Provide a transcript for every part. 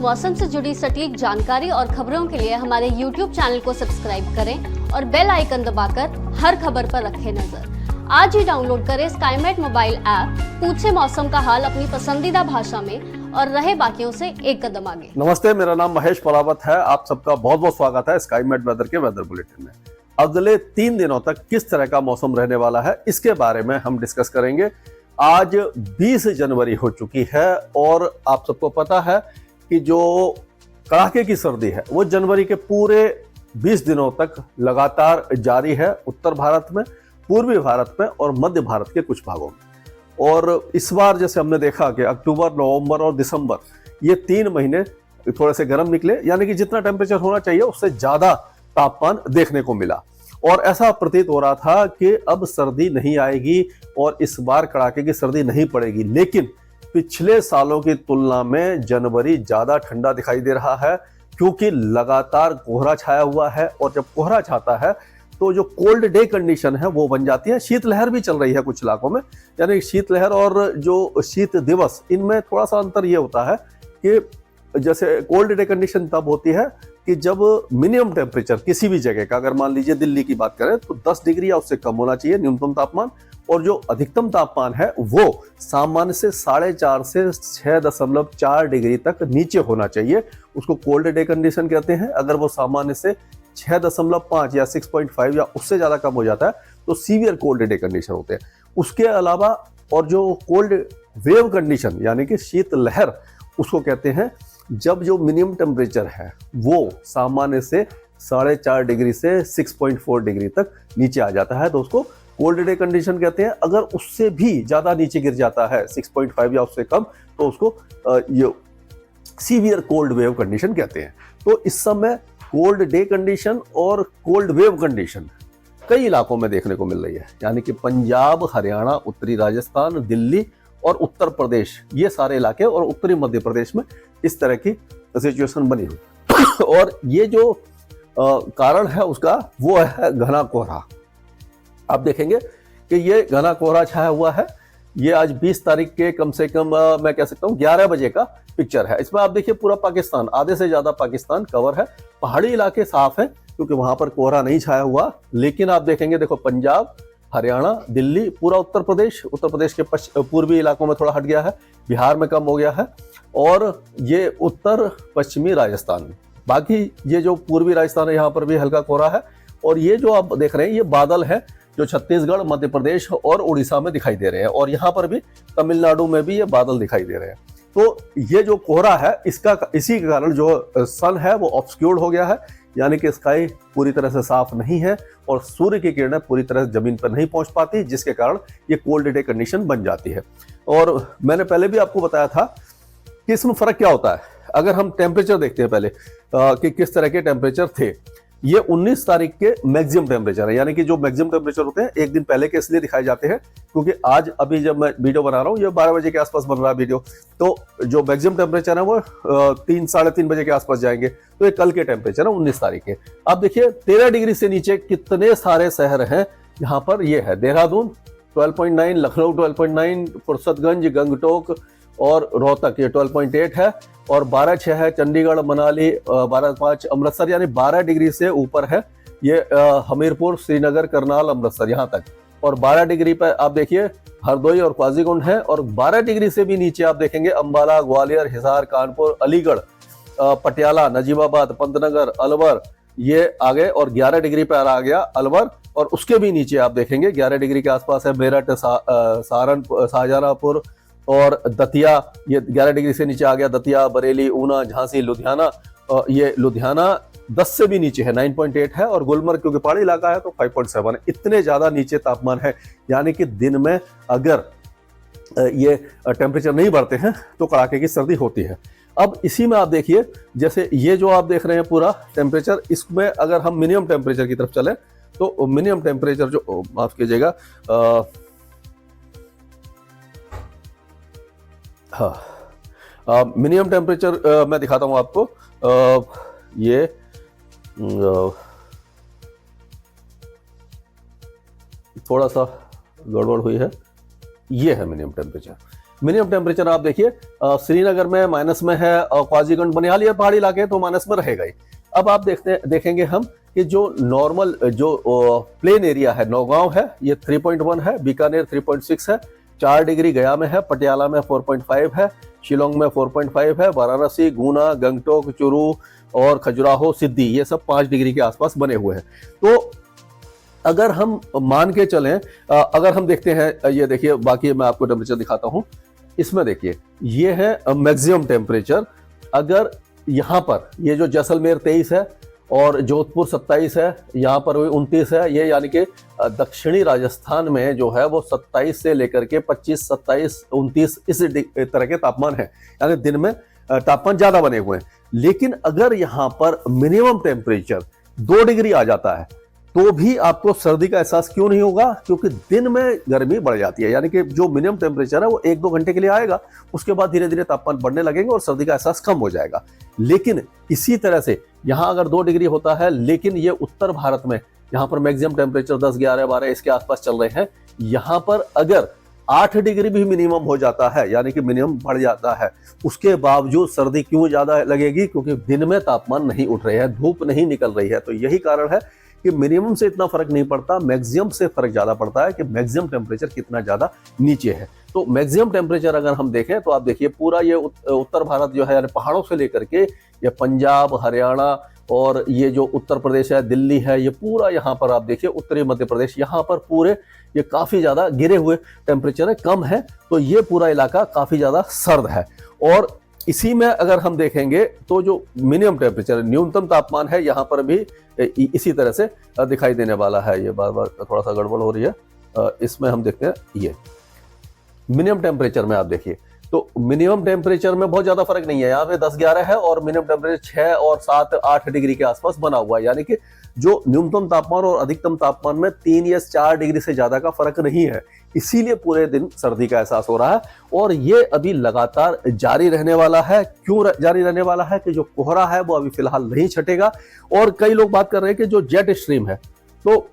मौसम से जुड़ी सटीक जानकारी और खबरों के लिए हमारे YouTube चैनल को सब्सक्राइब करें और बेल आइकन दबाकर हर खबर पर रखें नजर। आज ही डाउनलोड करें स्काईमेट मोबाइल ऐप, पूछे मौसम का हाल अपनी पसंदीदा भाषा में और रहे बाकियों से एक कदम आगे। नमस्ते, मेरा नाम महेश परावत है। आप सबका बहुत बहुत स्वागत है स्काईमेट वेदर के वेदर बुलेटिन में। अगले 3 दिनों तक किस तरह का मौसम रहने वाला है, इसके बारे में हम डिस्कस करेंगे। आज 20 जनवरी हो चुकी है और आप सबको पता है कि जो कड़ाके की सर्दी है वो जनवरी के पूरे 20 दिनों तक लगातार जारी है उत्तर भारत में, पूर्वी भारत में और मध्य भारत के कुछ भागों में। और इस बार जैसे हमने देखा कि अक्टूबर, नवंबर और दिसंबर ये 3 महीने थोड़े से गर्म निकले, यानी कि जितना टेम्परेचर होना चाहिए उससे ज्यादा तापमान देखने को मिला। और ऐसा प्रतीत हो रहा था कि अब सर्दी नहीं आएगी और इस बार कड़ाके की सर्दी नहीं पड़ेगी। लेकिन पिछले सालों की तुलना में जनवरी ज्यादा ठंडा दिखाई दे रहा है, क्योंकि लगातार कोहरा छाया हुआ है। और जब कोहरा छाता है तो जो कोल्ड डे कंडीशन है वो बन जाती है। शीतलहर भी चल रही है कुछ इलाकों में, यानी शीतलहर और जो शीत दिवस, इनमें थोड़ा सा अंतर ये होता है कि जैसे कोल्ड डे कंडीशन तब होती है कि जब मिनिमम टेम्परेचर किसी भी जगह का, अगर मान लीजिए दिल्ली की बात करें तो 10 डिग्री या उससे कम होना चाहिए न्यूनतम तापमान, और जो अधिकतम तापमान है वो सामान्य से 4.5 से 6.4 डिग्री तक नीचे होना चाहिए। उसको कोल्ड डे कंडीशन कहते हैं। अगर वो सामान्य से 6.5 या 6.5 या उससे ज्यादा कम हो जाता है तो सीवियर कोल्ड डे कंडीशन होते हैं। उसके अलावा और जो कोल्ड वेव कंडीशन यानी कि शीत लहर, उसको कहते हैं जब जो मिनिमम टेम्परेचर है वो सामान्य से 4.5 डिग्री से 6.4 डिग्री तक नीचे आ जाता है, तो उसको कोल्ड डे कंडीशन कहते हैं। अगर उससे भी ज्यादा नीचे गिर जाता है 6.5 या उससे कम, तो उसको ये सीवियर कोल्ड वेव कंडीशन कहते हैं। तो इस समय कोल्ड डे कंडीशन और कोल्ड वेव कंडीशन कई इलाकों में देखने को मिल रही है, यानी कि पंजाब, हरियाणा, उत्तरी राजस्थान, दिल्ली और उत्तर प्रदेश, ये सारे इलाके और उत्तरी मध्य प्रदेश में इस तरह की सिचुएशन बनी हुई। और ये जो कारण है उसका वो है घना कोहरा। आप देखेंगे कि ये घना कोहरा छाया हुआ है। ये आज 20 तारीख के कम से कम मैं कह सकता हूँ 11 बजे का पिक्चर है। इसमें आप देखिए पूरा पाकिस्तान, आधे से ज्यादा पाकिस्तान कवर है। पहाड़ी इलाके साफ है क्योंकि वहां पर कोहरा नहीं छाया हुआ। लेकिन आप देखेंगे, देखो पंजाब, हरियाणा, दिल्ली, पूरा उत्तर प्रदेश के पूर्वी इलाकों में थोड़ा हट गया है, बिहार में कम हो गया है, और ये उत्तर पश्चिमी राजस्थान में। बाकी ये जो पूर्वी राजस्थान है यहाँ पर भी हल्का कोहरा है। और ये जो आप देख रहे हैं ये बादल है जो छत्तीसगढ़, मध्य प्रदेश और उड़ीसा में दिखाई दे रहे हैं, और यहाँ पर भी तमिलनाडु में भी ये बादल दिखाई दे रहे हैं। तो ये जो कोहरा है इसी के कारण जो सन है वो ऑब्सक्यूर्ड हो गया है, यानी कि स्काई पूरी तरह से साफ नहीं है और सूर्य की किरणें पूरी तरह से जमीन पर नहीं पहुंच पाती, जिसके कारण ये कोल्ड डे कंडीशन बन जाती है। और मैंने पहले भी आपको बताया था कि इसमें फर्क क्या होता है। अगर हम टेम्परेचर देखते हैं पहले कि किस तरह के टेम्परेचर थे, ये 19 तारीख के मैक्सिमम टेम्परेचर है, यानी कि जो मैक्सिमम टेम्परेचर होते हैं एक दिन पहले के इसलिए दिखाए जाते हैं क्योंकि आज अभी जब मैं वीडियो बना रहा हूँ ये 12 बजे के आसपास बन रहा है वीडियो, तो जो मैक्सिमम टेम्परेचर है वो 3-3:30 बजे के आसपास जाएंगे। तो ये कल के टेम्परेचर है 19 तारीख के। अब देखिए 13 डिग्री से नीचे कितने सारे शहर हैं यहाँ पर। ये है देहरादून 12.9, लखनऊ 12.9, फुर्सतगंज, गंगटोक और रोहतक ये 12.8 है, और 12.6 है चंडीगढ़, मनाली, 12.5 अमृतसर, यानी 12 डिग्री से ऊपर है ये हमीरपुर, श्रीनगर, करनाल, अमृतसर यहाँ तक। और 12 डिग्री पर आप देखिए हरदोई और काजीगुंड है, और 12 डिग्री से भी नीचे आप देखेंगे अंबाला, ग्वालियर, हिसार, कानपुर, अलीगढ़, पटियाला, नजीबाबाद, पंतनगर, अलवर ये आ गए, और 11 डिग्री पर आ गया अलवर। और उसके भी नीचे आप देखेंगे 11 डिग्री के आसपास है मेरठ, शाहजहांपुर और दतिया, ये 11 डिग्री से नीचे आ गया दतिया, बरेली, ऊना, झांसी, लुधियाना। ये लुधियाना 10 से भी नीचे है, 9.8 है, और गुलमर्ग क्योंकि पहाड़ी इलाका है तो 5.7 है। इतने ज्यादा नीचे तापमान है, यानी कि दिन में अगर ये टेम्परेचर नहीं बढ़ते हैं तो कड़ाके की सर्दी होती है। अब इसी में आप देखिए, जैसे ये जो आप देख रहे हैं पूरा टेम्परेचर, इसमें अगर हम मिनिमम टेम्परेचर की तरफ चले तो मिनिमम टेम्परेचर जो, माफ कीजिएगा, हाँ मिनिमम टेम्परेचर मैं दिखाता हूँ आपको। ये थोड़ा सा गड़बड़ हुई है, ये है मिनिमम टेम्परेचर। मिनिमम टेम्परेचर आप देखिए श्रीनगर में माइनस में है और क्वाजीगंज बनिहाल ये पहाड़ी इलाके तो माइनस में रहेगा ही। अब आप देखेंगे हम कि जो नॉर्मल जो प्लेन एरिया है नौगांव है ये 3.1 है, बीकानेर 3.6 है, 4 डिग्री गया में है, पटियाला में 4.5 है, शिलोंग में 4.5 है, वाराणसी, गुना, गंगटोक, चुरू और खजुराहो, सिद्धि ये सब 5 डिग्री के आसपास बने हुए हैं। तो अगर हम मान के चलें, अगर हम देखते हैं, ये देखिए बाकी मैं आपको टेम्परेचर दिखाता हूं, इसमें देखिए ये है मैक्सिमम टेम्परेचर। अगर यहाँ पर ये जो जैसलमेर 23 है और जोधपुर 27 है, यहाँ पर 29 है, ये यानी कि दक्षिणी राजस्थान में जो है वो 27 से लेकर के 25, 27, 29 इस तरह के तापमान है, यानी दिन में तापमान ज्यादा बने हुए हैं। लेकिन अगर यहाँ पर मिनिमम टेम्परेचर 2 डिग्री आ जाता है तो भी आपको सर्दी का एहसास क्यों नहीं होगा, क्योंकि दिन में गर्मी बढ़ जाती है, यानी कि जो मिनिमम टेम्परेचर है वो 1-2 घंटे के लिए आएगा, उसके बाद धीरे धीरे तापमान बढ़ने लगेंगे और सर्दी का एहसास कम हो जाएगा। लेकिन इसी तरह से यहाँ अगर 2 डिग्री होता है, लेकिन ये उत्तर भारत में यहाँ पर मैक्सिमम टेम्परेचर 10, 11, 12 इसके आसपास चल रहे हैं, यहाँ पर अगर 8 डिग्री भी मिनिमम हो जाता है, यानी कि मिनिमम बढ़ जाता है, उसके बावजूद सर्दी क्यों ज्यादा लगेगी, क्योंकि दिन में तापमान नहीं उठ रहे हैं, धूप नहीं निकल रही है। तो यही कारण है कि मिनिमम से इतना फर्क नहीं पड़ता, मैक्सिमम से फर्क ज्यादा पड़ता है कि मैक्सिमम टेम्परेचर कितना ज्यादा नीचे है। तो मैक्सिमम टेम्परेचर अगर हम देखें तो आप देखिए पूरा ये उत्तर भारत जो है, यानी पहाड़ों से लेकर के ये पंजाब, हरियाणा और ये जो उत्तर प्रदेश है, दिल्ली है, ये पूरा यहाँ पर आप देखिए उत्तरी मध्य प्रदेश, यहाँ पर पूरे ये काफी ज्यादा गिरे हुए टेम्परेचर है, कम है। तो ये पूरा इलाका काफी ज्यादा सर्द है। और इसी में अगर हम देखेंगे तो जो मिनिमम टेम्परेचर न्यूनतम तापमान है यहाँ पर भी इसी तरह से दिखाई देने वाला है। ये बार बार थोड़ा सा गड़बड़ हो रही है। इसमें हम देखते हैं ये मिनिमम टेम्परेचर में आप देखिए तो मिनिमम टेम्परेचर में बहुत ज्यादा फर्क नहीं है, यहाँ पे 10-11 है और मिनिमम टेम्परेचर 6 और 7-8 डिग्री के आसपास बना हुआ है, यानी कि जो न्यूनतम तापमान और अधिकतम तापमान में 3 या 4 डिग्री से ज्यादा का फर्क नहीं है। इसीलिए पूरे दिन सर्दी का एहसास हो रहा है और ये अभी लगातार जारी रहने वाला है। क्यों जारी रहने वाला है? कि जो कोहरा है वो अभी फिलहाल नहीं छटेगा। और कई लोग बात कर रहे हैं कि जो जेट स्ट्रीम है, तो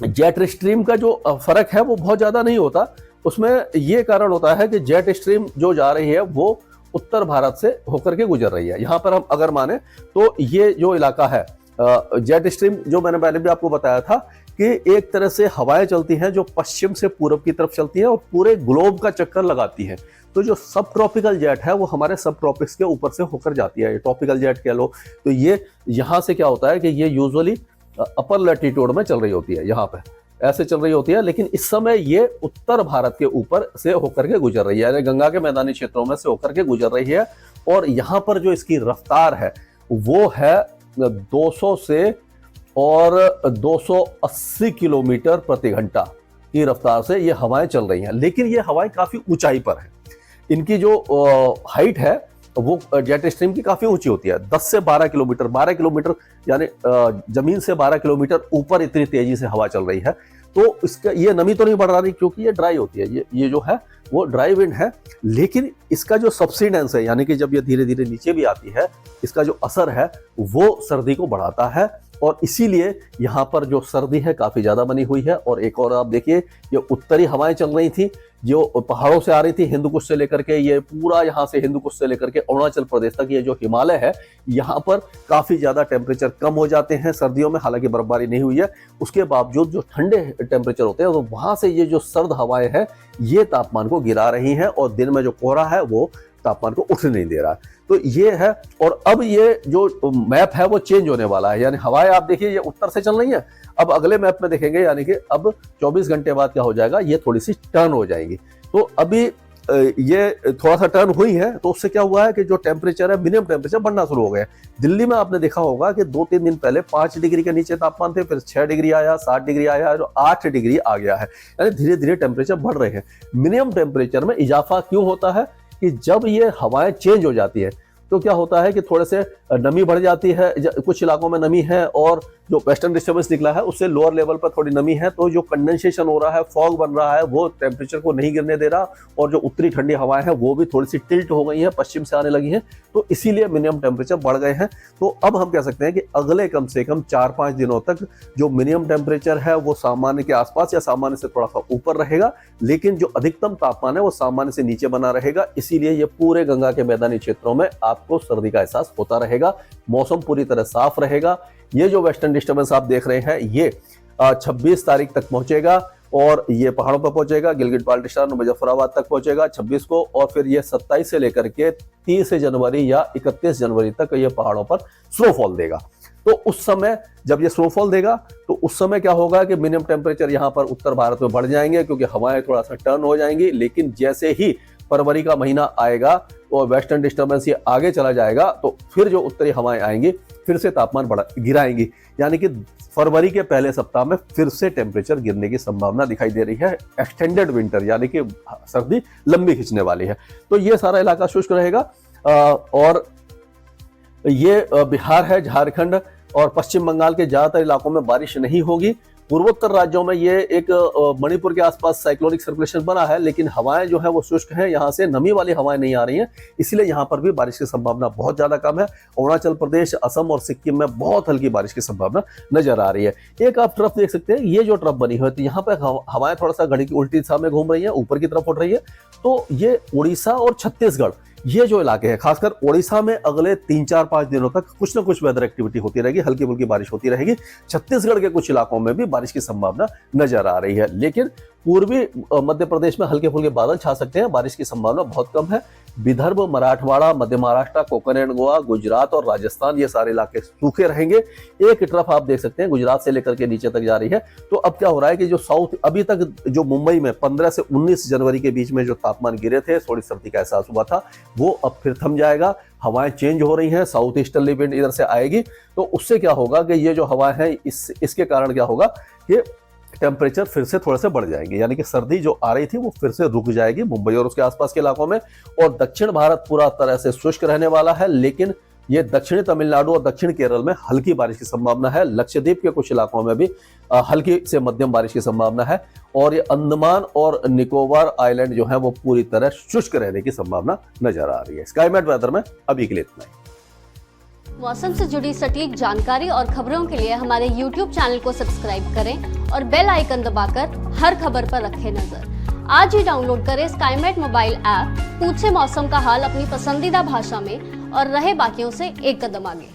जेट स्ट्रीम का जो फर्क है वो बहुत ज्यादा नहीं होता। उसमें ये कारण होता है कि जेट स्ट्रीम जो जा रही है वो उत्तर भारत से होकर के गुजर रही है। यहाँ पर हम अगर माने तो ये जो इलाका है जेट स्ट्रीम, जो मैंने पहले भी आपको बताया था कि एक तरह से हवाएं चलती हैं जो पश्चिम से पूरब की तरफ चलती हैं और पूरे ग्लोब का चक्कर लगाती हैं। तो जो सब ट्रॉपिकल जेट है वो हमारे सब ट्रॉपिक्स के ऊपर से होकर जाती है, ट्रॉपिकल जेट कह लो। तो ये यहाँ से क्या होता है कि ये यूजुअली अपर लैटिट्यूड में चल रही होती है, यहाँ पे ऐसे चल रही होती है, लेकिन इस समय ये उत्तर भारत के ऊपर से होकर के गुजर रही है, यानी गंगा के मैदानी क्षेत्रों में से होकर के गुजर रही है। और यहाँ पर जो इसकी रफ्तार है वो है 200 से और 280 किलोमीटर प्रति घंटा की रफ्तार से ये हवाएं चल रही हैं। लेकिन ये हवाएं काफी ऊंचाई पर है, इनकी जो हाइट है वो जेट स्ट्रीम की काफी ऊंची होती है, 10 से 12 किलोमीटर, 12 किलोमीटर यानी जमीन से 12 किलोमीटर ऊपर इतनी तेजी से हवा चल रही है। तो इसका ये नमी तो नहीं बढ़ रही क्योंकि ये ड्राई होती है, ये जो है वो ड्राई विंड है। लेकिन इसका जो सब्सिडेंस है, यानी कि जब ये धीरे धीरे नीचे भी आती है, इसका जो असर है वो सर्दी को बढ़ाता है और इसीलिए यहाँ पर जो सर्दी है काफी ज्यादा बनी हुई है। और एक और आप देखिए, ये उत्तरी हवाएं चल रही थी जो पहाड़ों से आ रही थी, हिंदू कुश से लेकर के ये पूरा यहाँ से हिंदू कुश से लेकर के अरुणाचल प्रदेश तक ये जो हिमालय है, यहाँ पर काफी ज्यादा टेम्परेचर कम हो जाते हैं सर्दियों में। हालांकि बर्फबारी नहीं हुई है, उसके बावजूद जो ठंडे टेम्परेचर होते हैं तो वहां से ये जो सर्द हवाएं हैं ये तापमान को गिरा रही हैं और दिन में जो कोहरा है वो तापमान को उठने नहीं दे रहा है। तो ये है। और अब ये जो मैप है वो चेंज होने वाला है, यानी हवाएं आप देखिए ये उत्तर से चल रही हैं, अब अगले मैप में देखेंगे यानी कि अब 24 घंटे बाद क्या हो जाएगा, ये थोड़ी सी टर्न हो जाएगी। तो अभी ये थोड़ा सा टर्न हुई है तो उससे क्या हुआ है कि जो टेम्परेचर है मिनिमम टेम्परेचर बढ़ना शुरू हो गया। दिल्ली में आपने देखा होगा कि 2-3 दिन पहले 5 डिग्री के नीचे तापमान थे, फिर 6 डिग्री आया, 7 डिग्री आया, जो 8 डिग्री आ गया है, यानी धीरे धीरे टेम्परेचर बढ़ रहे हैं। मिनिमम टेम्परेचर में इजाफा क्यों होता है कि जब ये हवाएं चेंज हो जाती है तो क्या होता है कि थोड़े से नमी बढ़ जाती है, कुछ इलाकों में नमी है और जो वेस्टर्न डिस्टर्बेंस निकला है उससे लोअर लेवल पर थोड़ी नमी है, तो जो कंडेंसेशन हो रहा है, फॉग बन रहा है, वो टेम्परेचर को नहीं गिरने दे रहा, और जो उत्तरी ठंडी हवाएं हैं वो भी थोड़ी सी टिल्ट हो गई हैं, पश्चिम से आने लगी हैं, तो इसीलिए मिनिमम टेम्परेचर बढ़ गए हैं। तो अब हम कह सकते हैं कि अगले कम से कम 4-5 दिनों तक जो मिनिमम टेम्परेचर है वो सामान्य के आसपास या सामान्य से थोड़ा सा ऊपर रहेगा, लेकिन जो अधिकतम तापमान है वो सामान्य से नीचे बना रहेगा। इसीलिए ये पूरे गंगा के मैदानी क्षेत्रों में आपको सर्दी का एहसास होता रहेगा। मौसम पूरी तरह साफ रहेगा। ये जो वेस्टर्न डिस्टर्बेंस आप देख रहे हैं ये 26 तारीख तक पहुंचेगा और ये पहाड़ों पर पहुंचेगा, गिलगित बाल्टिस्तान मुजफ्फराबाद तक पहुंचेगा 26 को, और फिर ये 27 से लेकर के 30 जनवरी या 31 जनवरी तक ये पहाड़ों पर स्नोफॉल देगा। तो उस समय जब ये स्नोफॉल देगा तो उस समय क्या होगा कि मिनिमम टेम्परेचर यहाँ पर उत्तर भारत में बढ़ जाएंगे क्योंकि हवाएं थोड़ा सा टर्न हो जाएंगी। लेकिन जैसे ही फरवरी का महीना आएगा और वेस्टर्न डिस्टर्बेंस ये आगे चला जाएगा तो फिर जो उत्तरी हवाएं आएंगी फिर से तापमान गिराएंगी, यानी कि फरवरी के पहले सप्ताह में फिर से टेम्परेचर गिरने की संभावना दिखाई दे रही है। एक्सटेंडेड विंटर यानी कि सर्दी लंबी खिंचने वाली है। तो ये सारा इलाका शुष्क रहेगा और ये बिहार है, झारखंड और पश्चिम बंगाल के ज्यादातर इलाकों में बारिश नहीं होगी। पूर्वोत्तर राज्यों में ये एक मणिपुर के आसपास साइक्लोनिक सर्कुलेशन बना है, लेकिन हवाएं जो है वो शुष्क हैं, यहाँ से नमी वाली हवाएं नहीं आ रही हैं, इसलिए यहाँ पर भी बारिश की संभावना बहुत ज्यादा कम है। अरुणाचल प्रदेश, असम और सिक्किम में बहुत हल्की बारिश की संभावना नजर आ रही है। एक आप ट्रफ देख सकते हैं, ये जो ट्रफ बनी हुई है तो यहाँ पर हवाएं थोड़ा सा घड़ी की उल्टी दिशा में घूम रही है, ऊपर की तरफ उठ रही है। तो ये उड़ीसा और छत्तीसगढ़ ये जो इलाके हैं, खासकर ओडिशा में अगले 3-4-5 दिनों तक कुछ ना कुछ वेदर एक्टिविटी होती रहेगी, हल्की फुल्की बारिश होती रहेगी। छत्तीसगढ़ के कुछ इलाकों में भी बारिश की संभावना नजर आ रही है, लेकिन पूर्वी मध्य प्रदेश में हल्के फुल्के बादल छा सकते हैं, बारिश की संभावना बहुत कम है। विदर्भ, मराठवाड़ा, मध्य महाराष्ट्र, कोंकण एंड गोवा, गुजरात और राजस्थान ये सारे इलाके सूखे रहेंगे। एक तरफ आप देख सकते हैं गुजरात से लेकर के नीचे तक जा रही है। तो अब क्या हो रहा है कि जो साउथ अभी तक जो मुंबई में 15 से 19 जनवरी के बीच में जो तापमान गिरे थे, थोड़ी सर्दी का एहसास हुआ था, वो अब फिर थम जाएगा। हवाएं चेंज हो रही हैं, साउथ ईस्टर्ली विंड इधर से आएगी, तो उससे क्या होगा कि ये जो हवाएं हैं इसके कारण क्या होगा कि टेम्परेचर फिर से थोड़े से बढ़ जाएंगे, यानी कि सर्दी जो आ रही थी वो फिर से रुक जाएगी मुंबई और उसके आसपास के इलाकों में। और दक्षिण भारत पूरा तरह से शुष्क रहने वाला है, लेकिन ये दक्षिणी तमिलनाडु और दक्षिण केरल में हल्की बारिश की संभावना है। लक्षद्वीप के कुछ इलाकों में भी हल्की से मध्यम बारिश की संभावना है। और ये अंडमान और निकोबार आइलैंड जो है वो पूरी तरह शुष्क रहने की संभावना नजर आ रही है। स्काईमेट वेदर में अभी के लिए इतना ही। मौसम से जुड़ी सटीक जानकारी और खबरों के लिए हमारे YouTube चैनल को सब्सक्राइब करें और बेल आइकन दबाकर हर खबर पर रखें नजर। आज ही डाउनलोड करें स्काईमेट मोबाइल ऐप, पूछे मौसम का हाल अपनी पसंदीदा भाषा में और रहे बाकियों से एक कदम आगे।